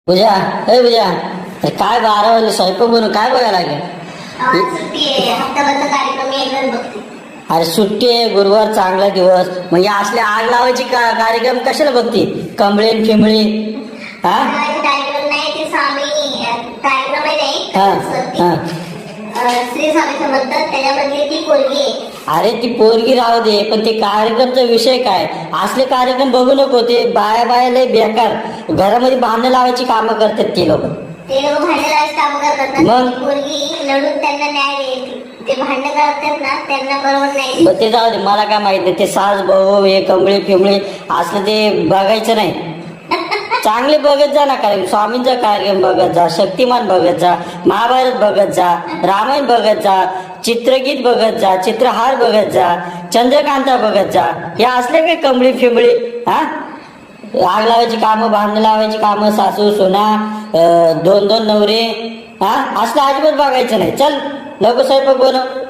पूजा, ए पूजा, अरे काय 12 वाजले स्वयंपाक बनवून काय बघायला लागेल? अरे सुट्टी आहे, गुरुवार चांगला दिवस, म्हणजे असले आग लावायची कार्यक्रम कशाला बघती? कमळे फिमळे हा श्री स्वामी समर्थ त्याच्यामध्ये ती पोरगी आहे. अरे ती पोरगी राहू दे, पण ते कार्यक्रमचा विषय काय? असले कार्यक्रम बघू नको. ते बाया लय बेकार घरामध्ये भांडण लावायची कामं करतात ते लोक. ते लोक भांडण लावायची कामं करतात ना. मग? ती पोरगी लढून त्यांना न्याय देते. ते भांडण करतात ना, त्यांना बरोबर नाही. ते जाऊ दे, मला काय माहिती. ते सास भाऊ हे कमळे फिमळे असलं ते बघायचं नाही. चांगले बघत जा ना कार्यक्रम. स्वामींचा कार्यक्रम बघत जा, शक्तिमान बघत जा, महाभारत बघत जा, रामायण बघत जा, चित्रगीत बघत जा, चित्रहार बघत जा, चंद्रकांता बघत जा. हे असले काय कमळी फिमळी? हा आग लावायची कामं, भांडण लावायची कामं, सासू सोना, दोन नवरे, हा असलं अजिबात बघायचं नाही. चल लवकर स्वयंपाक बनव.